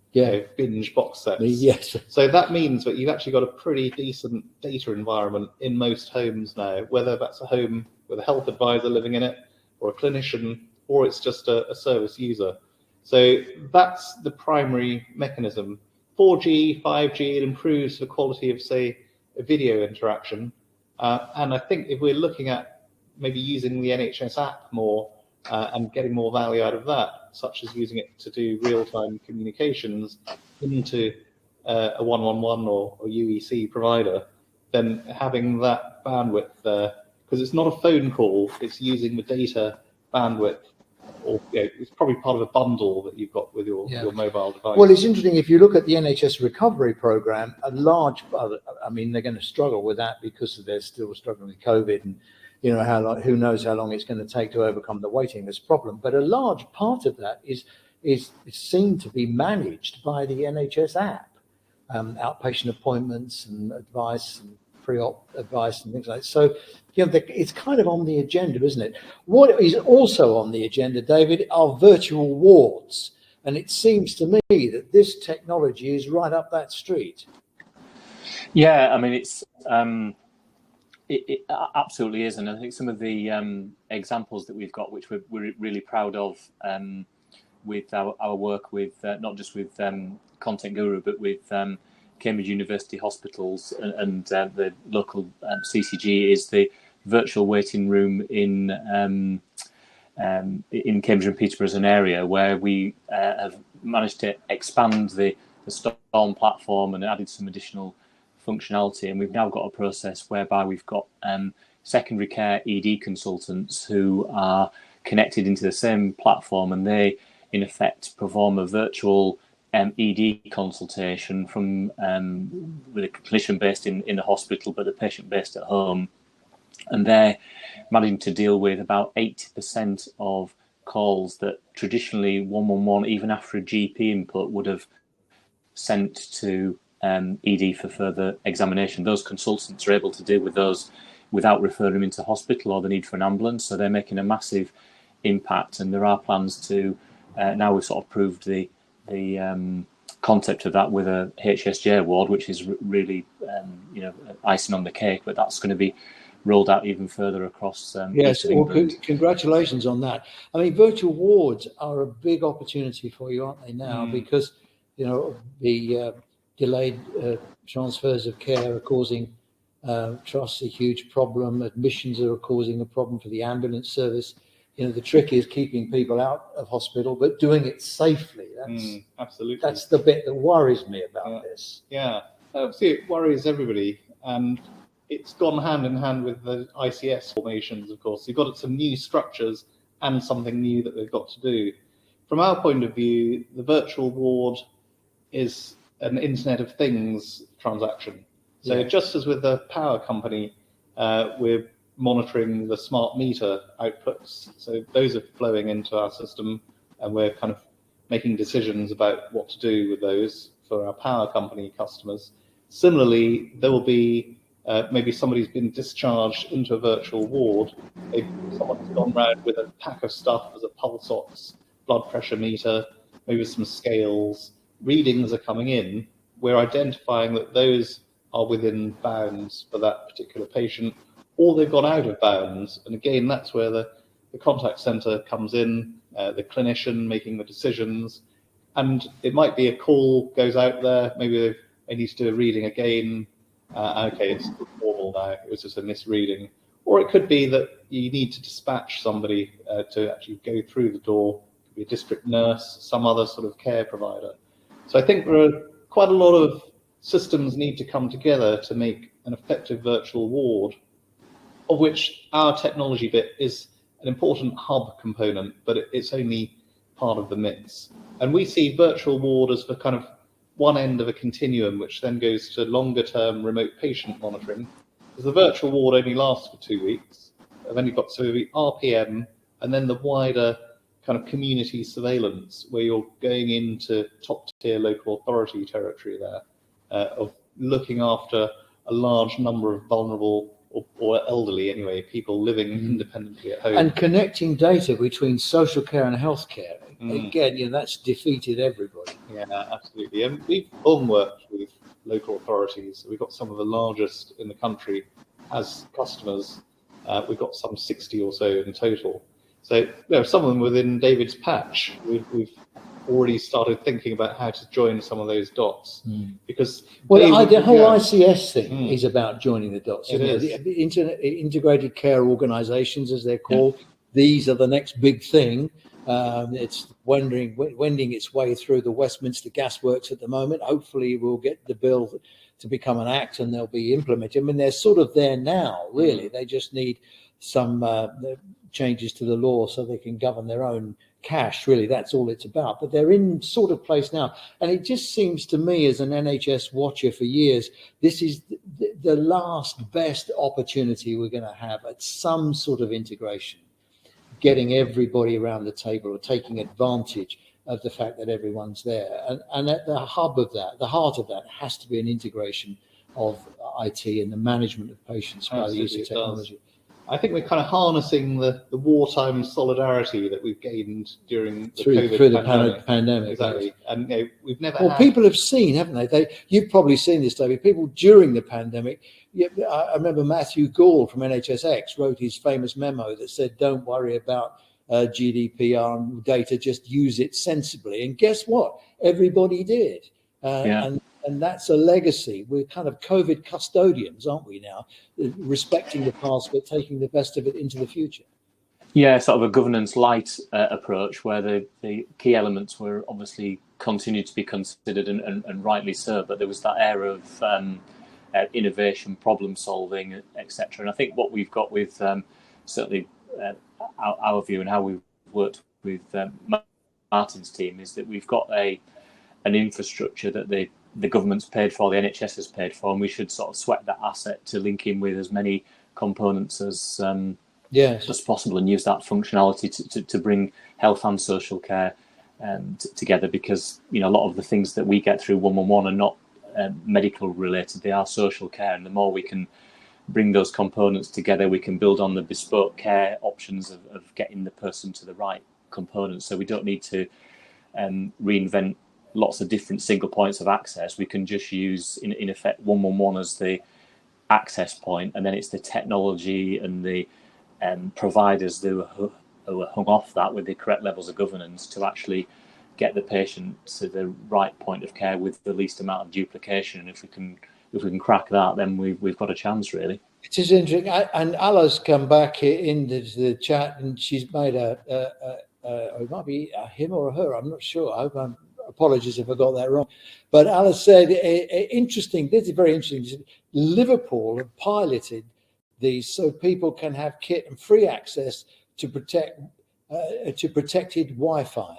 S2: binge box sets.
S1: Yes.
S2: So that means that you've actually got a pretty decent data environment in most homes now, whether that's a home with a health advisor living in it, or a clinician or it's just a service user. So that's the primary mechanism. 4G, 5G, it improves the quality of, say, a video interaction. And I think if we're looking at maybe using the NHS app more and getting more value out of that, such as using it to do real-time communications into a 111 or UEC provider, then having that bandwidth there, because it's not a phone call, it's using the data bandwidth, or it's probably part of a bundle that you've got with your mobile device.
S1: Well, it's interesting, if you look at the NHS recovery program, a large, I mean, they're going to struggle with that because they're still struggling with COVID, and how long, who knows how long it's going to take to overcome the waiting list problem. But a large part of that is seen to be managed by the NHS app, outpatient appointments and advice and pre-op advice and things like that. So, it's kind of on the agenda, isn't it? What is also on the agenda, David, are virtual wards. And it seems to me that this technology is right up that street.
S3: Yeah, I mean, it absolutely is. And I think some of the examples that we've got, which we're really proud of, with our work with, not just with Content Guru, but with Cambridge University Hospitals and the local CCG, is the virtual waiting room in Cambridge and Peterborough as an area where we have managed to expand the Storm platform and added some additional functionality. And we've now got a process whereby we've got secondary care ED consultants who are connected into the same platform, and they in effect perform a virtual ED consultation from with a clinician based in the hospital, but a patient based at home. And they're managing to deal with about 80% of calls that traditionally 111, even after a GP input, would have sent to ED for further examination. Those consultants are able to deal with those without referring them into hospital or the need for an ambulance. So they're making a massive impact. And there are plans to, now we've sort of proved the concept of that with a HSJ ward, which is really, icing on the cake, but that's going to be rolled out even further across
S1: yes,
S3: well,
S1: congratulations on that. I mean, virtual wards are a big opportunity for you, aren't they now? Because, the delayed transfers of care are causing trust, a huge problem. Admissions are causing a problem for the ambulance service. The trick is keeping people out of hospital, but doing it safely. That's
S2: absolutely.
S1: That's the bit that worries me about this.
S2: Yeah, obviously it worries everybody, and it's gone hand in hand with the ICS formations, of course. You've got some new structures and something new that they've got to do. From our point of view, the virtual ward is an Internet of Things transaction. So just as with the power company, we're monitoring the smart meter outputs. So those are flowing into our system, and we're kind of making decisions about what to do with those for our power company customers. Similarly, there will be maybe somebody's been discharged into a virtual ward. Someone's gone round with a pack of stuff as a pulse ox, blood pressure meter, maybe some scales. Readings are coming in. We're identifying that those are within bounds for that particular patient, or they've gone out of bounds. And again, that's where the contact center comes in, the clinician making the decisions. And it might be a call goes out there, maybe they need to do a reading again. Okay, it's normal now, it was just a misreading. Or it could be that you need to dispatch somebody to actually go through the door. It could be a district nurse, some other sort of care provider. So I think there are quite a lot of systems need to come together to make an effective virtual ward, of which our technology bit is an important hub component, but it's only part of the mix. And we see virtual ward as the kind of one end of a continuum, which then goes to longer term remote patient monitoring. Because the virtual ward only lasts for 2 weeks. I've only got RPM, and then the wider kind of community surveillance, where you're going into top tier local authority territory there, of looking after a large number of vulnerable or elderly, anyway, people living independently at home.
S1: And connecting data between social care and healthcare. Again, that's defeated everybody.
S2: Yeah, absolutely. And we've all worked with local authorities. We've got some of the largest in the country as customers. We've got some 60 or so in total. So someone within David's patch, we've already started thinking about how to join some of those dots, because
S1: the whole ICS thing is about joining the dots.
S2: It is.
S1: The integrated care organisations, as they're called. These are the next big thing. It's wending its way through the Westminster Gasworks at the moment. Hopefully, we'll get the bill to become an act and they'll be implemented. I mean, they're sort of there now, really. They just need some changes to the law so they can govern their own cash. Really, that's all it's about. But they're in sort of place now. And it just seems to me, as an NHS watcher for years, this is the last best opportunity we're going to have at some sort of integration, getting everybody around the table or taking advantage of the fact that everyone's there. And at the hub of that, the heart of that, has to be an integration of IT and the management of patients by the use of technology.
S2: I think we're kind of harnessing the wartime solidarity that we've gained during the
S1: through
S2: COVID
S1: pandemic.
S2: Exactly. And we've never
S1: Well, people have seen, haven't they? You've probably seen this, David. People during the pandemic, I remember Matthew Gall from NHSX wrote his famous memo that said, don't worry about GDPR and data, just use it sensibly. And guess what? Everybody did. And that's a legacy. We're kind of COVID custodians, aren't we now? Respecting the past, but taking the best of it into the future.
S3: Yeah, sort of a governance light approach where the key elements were obviously continued to be considered and rightly so, but there was that air of innovation, problem solving, etc. And I think what we've got with certainly our view and how we've worked with Martin's team is that we've got an infrastructure that the government's paid for, the NHS has paid for, and we should sort of sweat that asset to link in with as many components as possible and use that functionality to bring health and social care together, because a lot of the things that we get through 111 are not medical related, they are social care, and the more we can bring those components together, we can build on the bespoke care options of getting the person to the right components. So we don't need to reinvent lots of different single points of access. We can just use in effect 111 as the access point, and then it's the technology and the providers who are hung off that with the correct levels of governance to actually get the patient to the right point of care with the least amount of duplication. And if we can crack that, then we've got a chance, really.
S1: It is interesting. And Alla's come back into the chat, and she's made it might be a him or a her, I'm not sure. I hope apologies if I got that wrong. But Alice said, interesting, this is very interesting. Liverpool have piloted these so people can have kit and free access to protected Wi-Fi,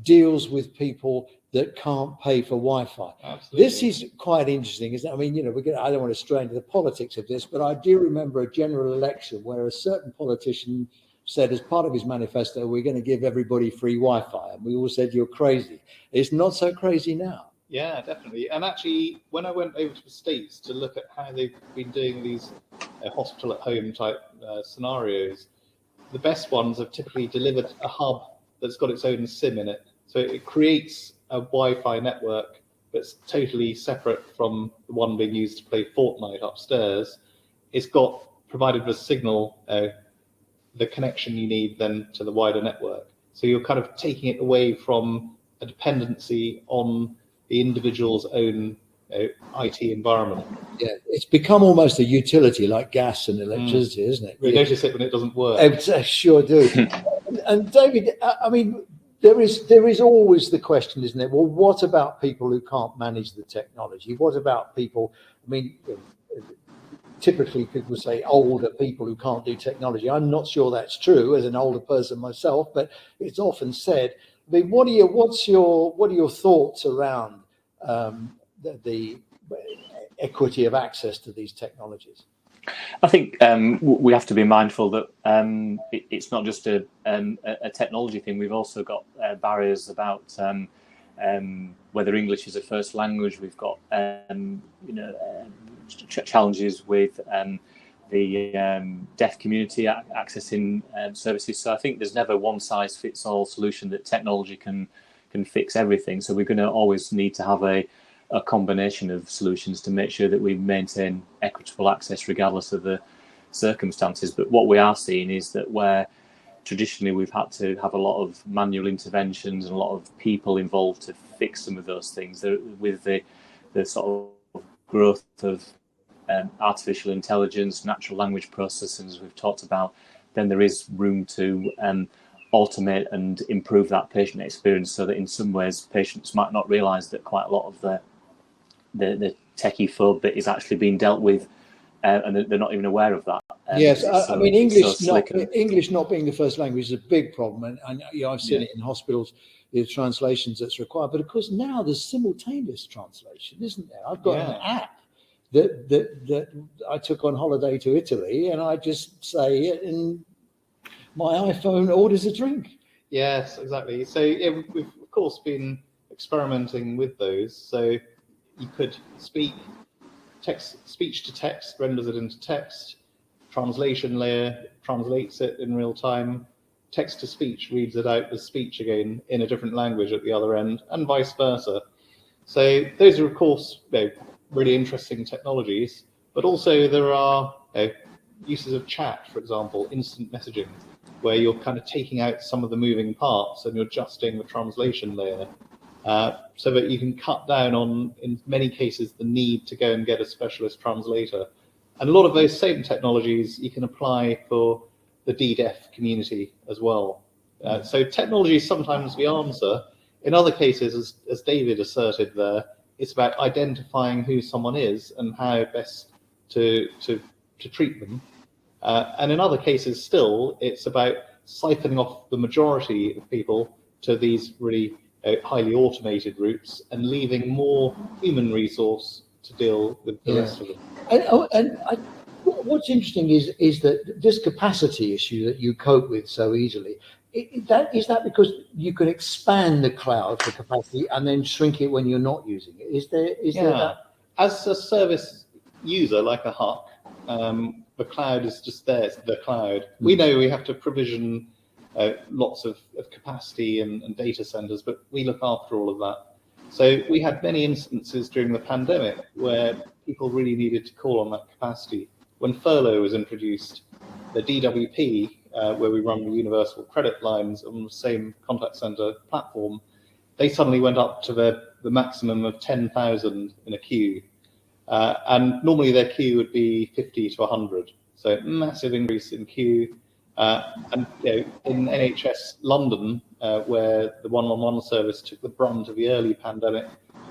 S1: deals with people that can't pay for Wi-Fi.
S2: Absolutely.
S1: This is quite interesting, isn't it? I mean, I don't want to stray into the politics of this, but I do remember a general election where a certain politician said as part of his manifesto, we're going to give everybody free Wi-Fi. And we all said, you're crazy. It's not so crazy now.
S2: Yeah, definitely. And actually, when I went over to the States to look at how they've been doing these hospital at home type scenarios, the best ones have typically delivered a hub that's got its own SIM in it. So it creates a Wi-Fi network that's totally separate from the one being used to play Fortnite upstairs. It's got provided with signal, the connection you need then to the wider network. So you're kind of taking it away from a dependency on the individual's own IT environment.
S1: Yeah, it's become almost a utility like gas and electricity, isn't it?
S2: Really? You notice it when it doesn't work.
S1: I sure do. And David, I mean, there is always the question, isn't it? Well, what about people who can't manage the technology? What about people, I mean, typically people say older people who can't do technology. I'm not sure that's true as an older person myself, but it's often said. I mean, what are your thoughts around the equity of access to these technologies?
S3: I think we have to be mindful that it's not just a technology thing. We've also got barriers about whether English is a first language. We've got challenges with the deaf community accessing services. So I think there's never one size fits all solution that technology can fix everything. So we're going to always need to have a combination of solutions to make sure that we maintain equitable access regardless of the circumstances. But what we are seeing is that where traditionally we've had to have a lot of manual interventions and a lot of people involved to fix some of those things. With the sort of growth of artificial intelligence, natural language processing, as we've talked about, then there is room to automate and improve that patient experience, so that in some ways patients might not realise that quite a lot of the techie phobe bit is actually being dealt with, and they're not even aware of that.
S1: Yes, I mean, English
S3: English
S1: not being the first language is a big problem, and I've seen it in hospitals, the translations that's required. But of course, now there's simultaneous translation, isn't there? I've got an app that I took on holiday to Italy, and I just say it, and my iPhone orders a drink.
S2: Yes, exactly. So we've of course been experimenting with those. So you could speak text, speech to text, renders it into text. Translation layer translates it in real time. Text to speech reads it out as speech again in a different language at the other end, and vice versa. So those are, of course, really interesting technologies. But also there are uses of chat, for example, instant messaging, where you're kind of taking out some of the moving parts and you're adjusting the translation layer, so that you can cut down on, in many cases, the need to go and get a specialist translator. And a lot of those same technologies you can apply for the D-Deaf community as well. So technology is sometimes the answer. In other cases, as David asserted there, it's about identifying who someone is and how best to treat them. And in other cases still, it's about siphoning off the majority of people to these really highly automated routes and leaving more human resource to deal with the rest of them.
S1: What's interesting is that this capacity issue that you cope with so easily, is that because you can expand the cloud for capacity and then shrink it when you're not using it? Is there that?
S2: As a service user, like a HUC, the cloud is just there, it's the cloud. We know we have to provision lots of capacity and data centers, but we look after all of that. So we had many instances during the pandemic where people really needed to call on that capacity. When furlough was introduced, the DWP, where we run the universal credit lines on the same contact center platform, they suddenly went up to the maximum of 10,000 in a queue. And normally their queue would be 50 to 100. So massive increase in queue. And in NHS London, where the 111 service took the brunt of the early pandemic,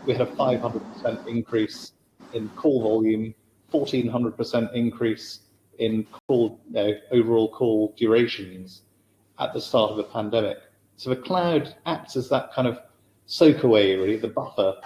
S2: we had a 500% increase in call volume, 1,400% increase in overall call durations at the start of the pandemic. So the cloud acts as that kind of soak away, really, the buffer.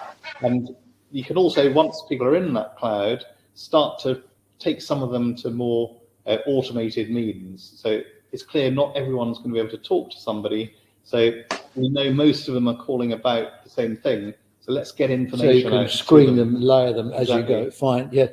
S2: And you can also, once people are in that cloud, start to take some of them to more automated means. So it's clear not everyone's going to be able to talk to somebody. So we know most of them are calling about the same thing. So let's get information.
S1: So you can screen them, layer them as you go. Fine, yeah.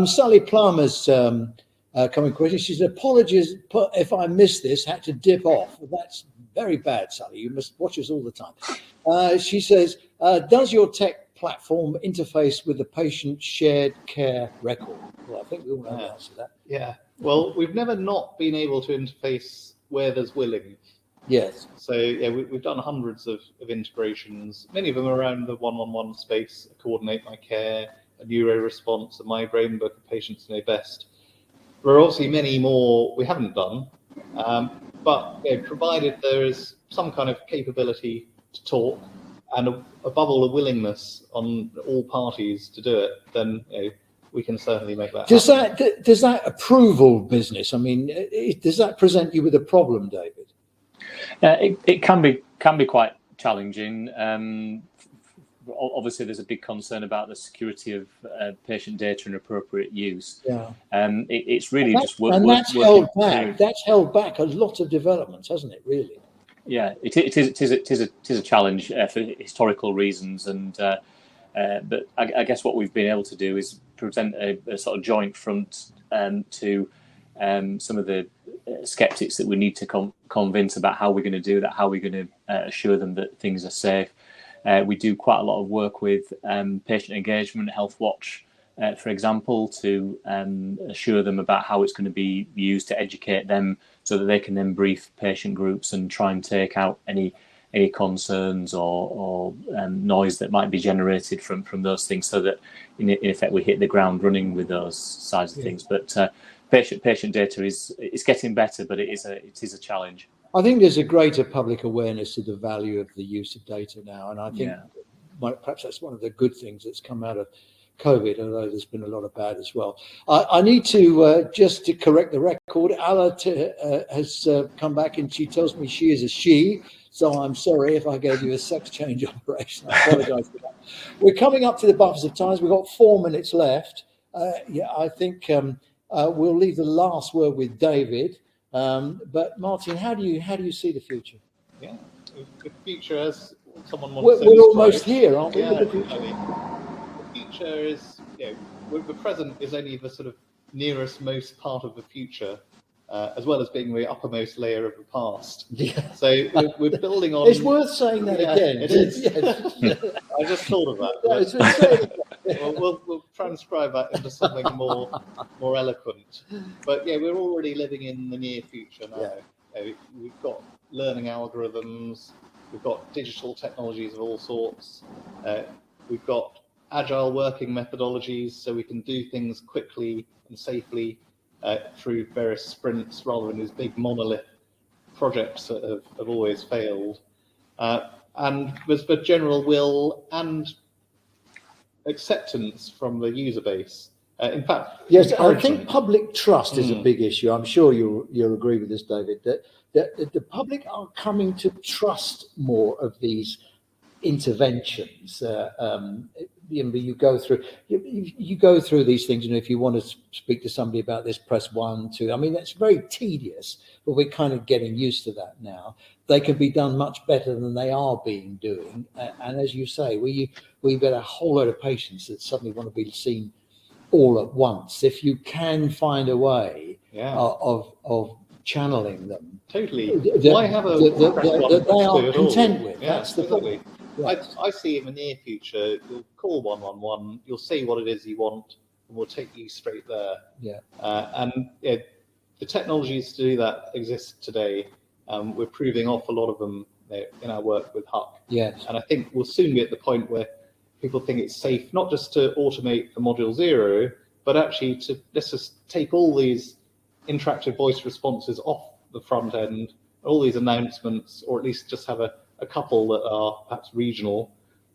S1: Sally Plummer's coming question. She said, "Apologies if I missed this. Had to dip off." That's very bad, Sally. You must watch us all the time. She says, "Does your tech platform interface with the patient shared care record?" Well, I think we all know the answer to that.
S2: Yeah. Well, we've never not been able to interface where there's willing.
S1: Yes.
S2: So yeah, we've done hundreds of integrations, many of them around the 111 space, Coordinate My Care, a neuro response, a My Brain Book of Patients Know Best. There are obviously many more we haven't done, but provided there is some kind of capability to talk and above all a willingness on all parties to do it, then we can certainly make that happen.
S1: Does that approval business, I mean, does that present you with a problem, David?
S3: It can be quite challenging. Obviously, there's a big concern about the security of patient data and appropriate use.
S1: Yeah.
S3: It's really
S1: that's held back a lot of developments, hasn't it? Really.
S3: Yeah, it is a challenge for historical reasons, and but I guess what we've been able to do is present a sort of joint front to some of the skeptics that we need to convince about how we're going to do that, how we're going to assure them that things are safe. We do quite a lot of work with patient engagement, Health Watch, for example, to assure them about how it's going to be used, to educate them so that they can then brief patient groups and try and take out any concerns or noise that might be generated from those things, so that in effect we hit the ground running with those sides of things. But patient data is getting better, but it is a challenge.
S1: I think there's a greater public awareness of the value of the use of data now, and I think perhaps that's one of the good things that's come out of COVID, although there's been a lot of bad as well. I need to just to correct the record. Ala has come back and she tells me she is a she, so I'm sorry if I gave you a sex change operation. I apologise for that. We're coming up to the buffers of times. We've got 4 minutes left. I think we'll leave the last word with David. But Martin, how do you see the future?
S2: Yeah, the future, as someone once said,
S1: we're almost here, aren't we?
S2: Yeah, the future is, the present is only the sort of nearest most part of the future, as well as being the uppermost layer of the past. Yeah. So we're building on.
S1: It's worth saying that again.
S2: It is. Yes. I just thought of that. We'll transcribe that into something more eloquent. But yeah, we're already living in the near future now. Yeah. We've got learning algorithms. We've got digital technologies of all sorts. We've got agile working methodologies, so we can do things quickly and safely through various sprints, rather than these big monolith projects that have always failed. And there's the general will and acceptance from the user base. In fact,
S1: yes, I think public trust is a big issue. I'm sure you'll agree with this, David, that the public are coming to trust more of these interventions. You go through these things. If you want to speak to somebody about this, press 1, 2. I mean, that's very tedious, but we're kind of getting used to that now. They can be done much better than they are being doing. And as you say, we get a whole load of patients that suddenly want to be seen all at once. If you can find a way of channeling them,
S2: totally,
S1: that they are content with.
S2: Yeah,
S1: that's the
S2: exactly.
S1: problem. Right.
S2: I see in the near future, you'll call 111, you'll say what it is you want, and we'll take you straight there.
S1: Yeah.
S2: The technologies to do that exist today. We're proving off a lot of them in our work with Huck.
S1: Yes.
S2: And I think we'll soon be at the point where people think it's safe not just to automate the module 0, but actually to let's just take all these interactive voice responses off the front end, all these announcements, or at least just have a couple that are perhaps regional,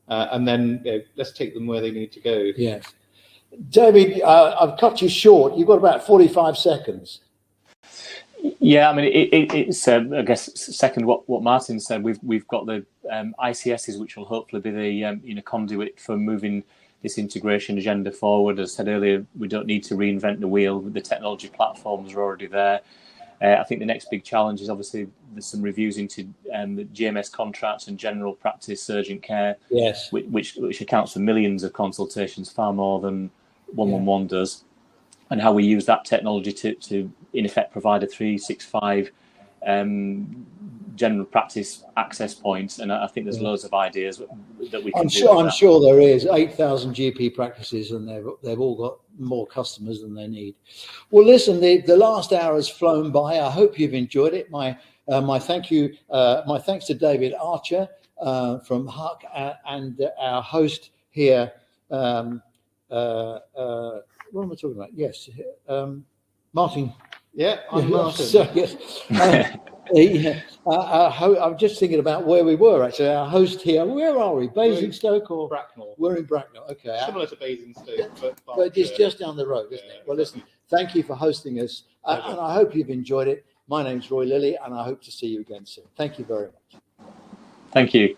S2: and then let's take them where they need to go.
S1: Yes. David, I've cut you short. You've got about 45 seconds.
S3: Yeah, I mean, it's I guess second what Martin said. We've got the ICSs, which will hopefully be the conduit for moving this integration agenda forward. As I said earlier, we don't need to reinvent the wheel. The technology platforms are already there. I think the next big challenge is obviously there's some reviews into the GMS contracts and general practice urgent care,
S1: yes,
S3: which accounts for millions of consultations, far more than 111 does, and how we use that technology to in effect provide a 365 general practice access points. And I think there's loads of ideas that we can do.
S1: I'm sure there is 8,000 GP practices, and they've all got more customers than they need. Well, listen, the last hour has flown by. I hope you've enjoyed it. My thanks to David Archer from Huck and our host here. What am I talking about? Yes, Martin.
S2: Yeah, I'm Martin.
S1: So, yes. I'm just thinking about where we were actually. Our host here, where are we? Basingstoke or
S2: Bracknell?
S1: We're in Bracknell. Okay.
S2: Similar to Basingstoke,
S1: but it's just down the road, isn't it? Well, listen, thank you for hosting us, and I hope you've enjoyed it. My name's Roy Lilly, and I hope to see you again soon. Thank you very much.
S3: Thank you.